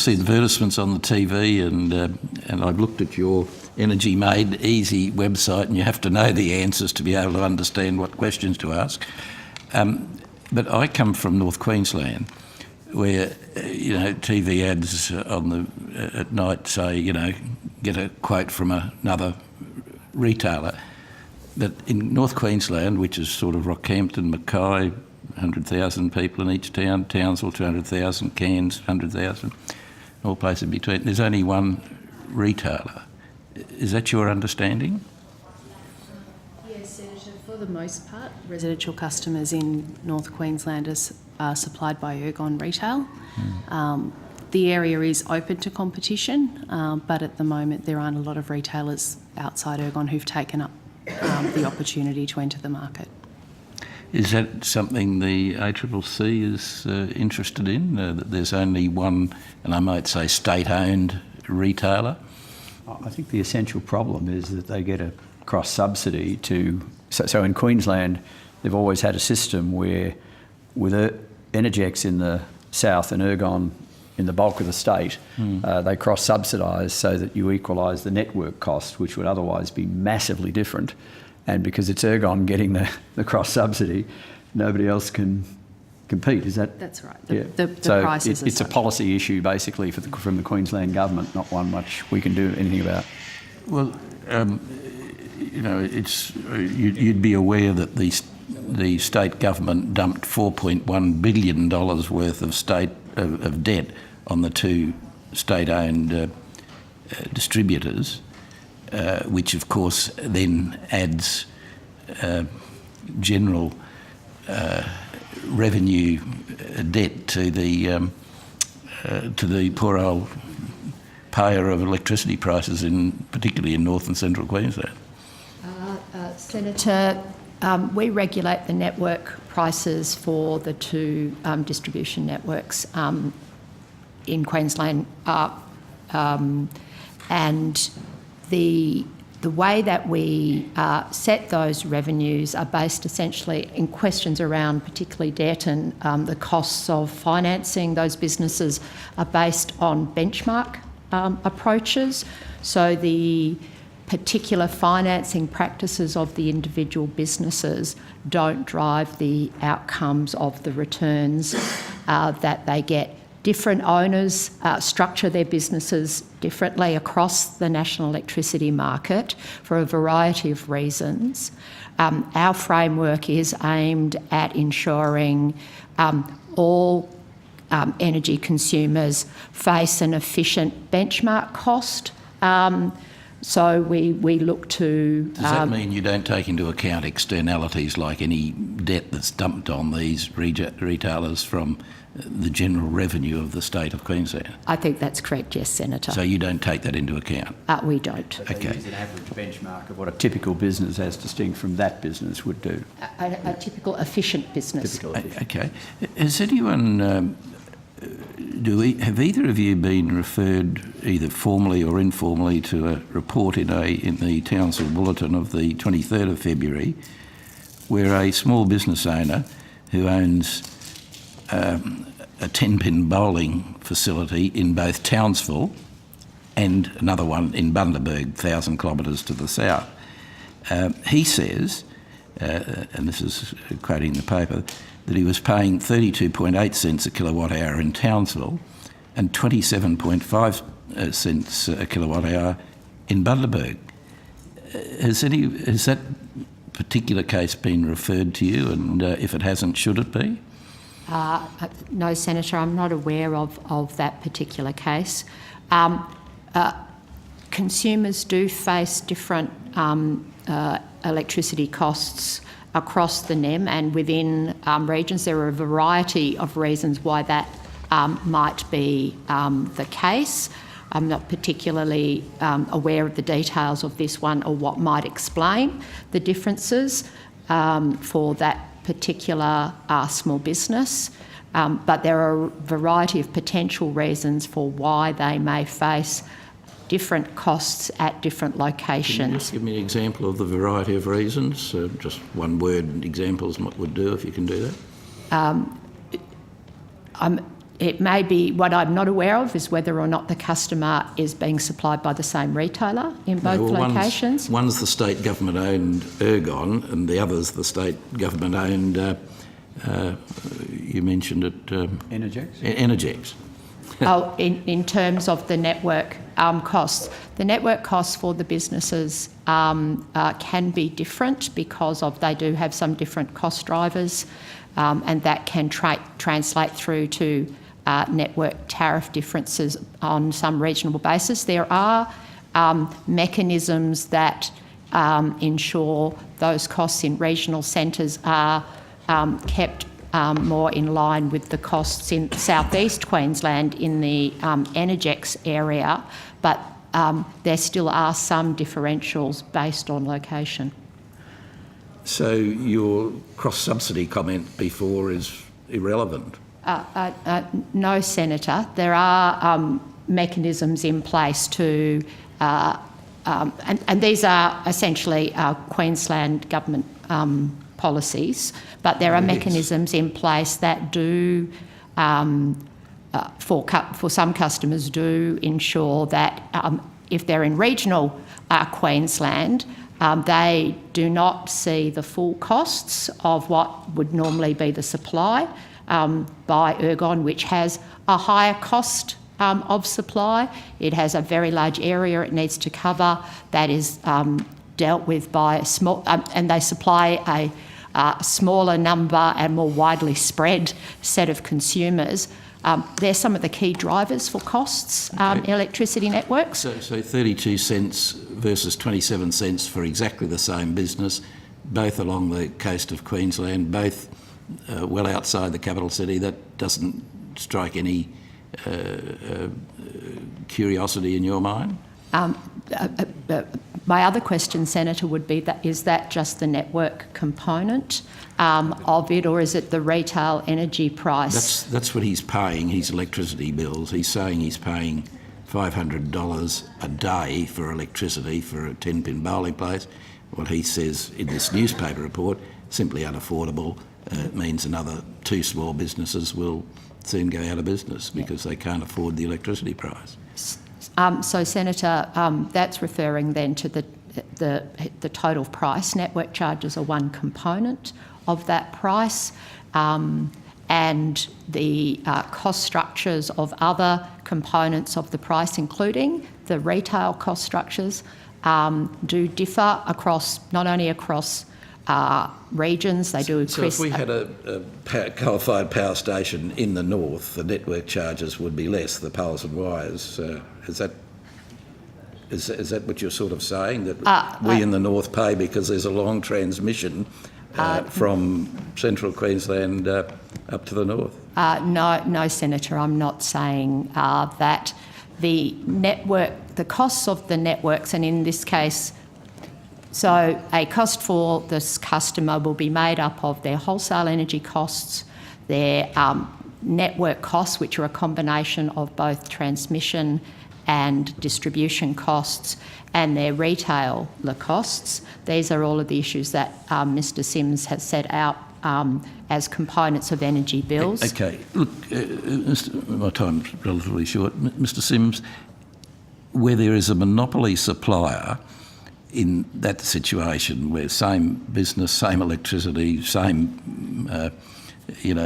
see the advertisements on the TV, and I've looked at your Energy Made Easy website, and you have to know the answers to be able to understand what questions to ask. But I come from North Queensland, where TV ads at night say get a quote from another retailer. But in North Queensland, which is sort of Rockhampton, Mackay, 100,000 people in each town, Townsville 200,000, Cairns 100,000, all places in between, there's only one retailer. Is that your understanding? Yes, Senator. For the most part, residential customers in North Queensland are supplied by Ergon Retail. The area is open to competition, but at the moment there aren't a lot of retailers outside Ergon who've taken up the opportunity to enter the market. Is that something the ACCC is interested in, that there's only one, and I might say state-owned retailer? I think the essential problem is that they get a cross-subsidy to... So in Queensland, they've always had a system where with Energex in the south and Ergon in the bulk of the state, they cross-subsidise so that you equalise the network cost, which would otherwise be massively different. And because it's Ergon getting the cross-subsidy, nobody else can compete. Is that... That's right. Yeah. The prices it's a policy issue, basically, from the Queensland government, not one which we can do anything about. Well, you'd be aware that the state government dumped $4.1 billion worth of debt on the two state-owned distributors, which of course then adds general revenue debt to the poor old payer of electricity prices, particularly in North and Central Queensland. Senator, we regulate the network prices for the two distribution networks in Queensland, and the way that we set those revenues are based essentially in questions around particularly debt and the costs of financing those businesses are based on benchmark approaches. So the particular financing practices of the individual businesses don't drive the outcomes of the returns that they get. Different owners structure their businesses differently across the national electricity market for a variety of reasons. Our framework is aimed at ensuring all energy consumers face an efficient benchmark cost. So we look to... Does that mean you don't take into account externalities like any debt that's dumped on these retailers from the general revenue of the state of Queensland? I think that's correct, yes, Senator. So you don't take that into account? We don't. They use an average benchmark of what a typical business as distinct from that business would do. A typical efficient business. Okay. Has anyone... have either of you been referred, either formally or informally, to a report in the Townsville Bulletin of the 23rd of February, where a small business owner who owns a 10-pin bowling facility in both Townsville and another one in Bundaberg, 1,000 kilometres to the south, he says, and this is quoting the paper, that he was paying 32.8 cents a kilowatt hour in Townsville and 27.5 cents a kilowatt hour in Bundaberg. Has that particular case been referred to you, and if it hasn't, should it be? No, Senator, I'm not aware of that particular case. Consumers do face different electricity costs across the NEM, and within regions there are a variety of reasons why that might be the case. I'm not particularly aware of the details of this one or what might explain the differences for that particular small business, but there are a variety of potential reasons for why they may face different costs at different locations. Can you just give me an example of the variety of reasons? Just one word examples would do, if you can do that. it may be, what I'm not aware of is whether or not the customer is being supplied by the same retailer in both locations. One's the state government-owned Ergon and the other's the state government-owned, you mentioned it... Energex? Energex. In terms of the network costs. The network costs for the businesses can be different because they do have some different cost drivers, and that can translate through to network tariff differences on some regional basis. There are mechanisms that ensure those costs in regional centres are kept more in line with the costs in southeast Queensland in the Energex area, but there still are some differentials based on location. So your cross-subsidy comment before is irrelevant? No, Senator. There are mechanisms in place to, and these are essentially Queensland government policies, but there are mechanisms in place that do, for some customers, do ensure that if they're in regional Queensland, they do not see the full costs of what would normally be the supply by Ergon, which has a higher cost of supply. It has a very large area it needs to cover that is dealt with by a small, and they supply a smaller number and more widely spread set of consumers. They're some of the key drivers for costs in electricity networks. So 32 cents versus 27 cents for exactly the same business, both along the coast of Queensland, both well outside the capital city. That doesn't strike any curiosity in your mind? My other question, Senator, would be that is that just the network component of it, or is it the retail energy price? That's what he's paying, his electricity bills. He's saying he's paying $500 a day for electricity for a 10-pin bowling place. What he says in this newspaper report, simply unaffordable. It means another 2 small businesses will soon go out of business because they can't afford the electricity price. So, Senator, that's referring then to the total price. Network charges are one component of that price, and the cost structures of other components of the price, including the retail cost structures, do differ across, not only across regions, they do increase... So if we had a coal-fired power station in the north, the network charges would be less, the poles and wires. Is that what you're sort of saying, that we in the north pay because there's a long transmission from central Queensland up to the north? No, Senator, I'm not saying that. The costs of the networks, and in this case, so a cost for this customer will be made up of their wholesale energy costs, their network costs, which are a combination of both transmission and distribution costs, and their retailer costs. These are all of the issues that Mr Sims has set out as components of energy bills. Okay, look, my time's relatively short. Mr Sims, where there is a monopoly supplier in that situation where same business, same electricity, same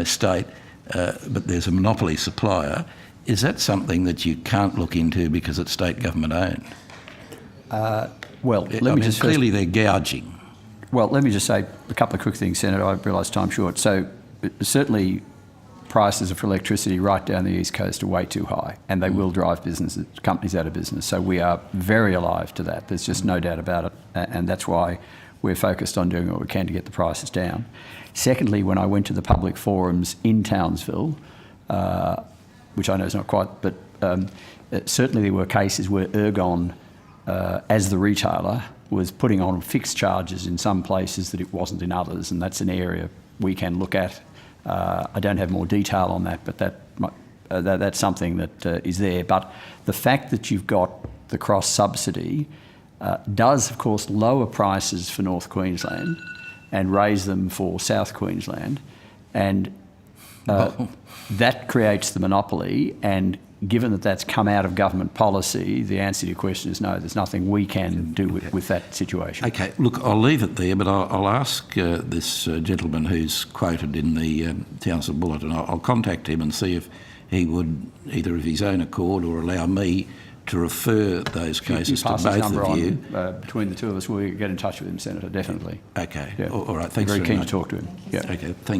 state, but there's a monopoly supplier, is that something that you can't look into because it's state government owned? Clearly they're gouging. Well, let me just say a couple of quick things, Senator. I realise time's short. So certainly prices for electricity right down the East Coast are way too high, and they will drive companies out of business. So we are very alive to that. There's just no doubt about it, and that's why we're focused on doing what we can to get the prices down. Secondly, when I went to the public forums in Townsville, which I know is not quite, but certainly there were cases where Ergon, as the retailer, was putting on fixed charges in some places that it wasn't in others, and that's an area we can look at. I don't have more detail on that, but that's something that is there. But the fact that you've got the cross-subsidy does, of course, lower prices for North Queensland and raise them for South Queensland. And that creates the monopoly, and given that that's come out of government policy, the answer to your question is no, there's nothing we can do with that situation. Okay, look, I'll leave it there, but I'll ask this gentleman who's quoted in the Townsville Bulletin, I'll contact him and see if he would, either of his own accord or allow me to refer those cases to pass his both number of you. on, between the two of us, we'll get in touch with him, Senator, definitely. Okay, Yeah. all right, thanks very very keen much. to talk to him. Yeah. Okay, thank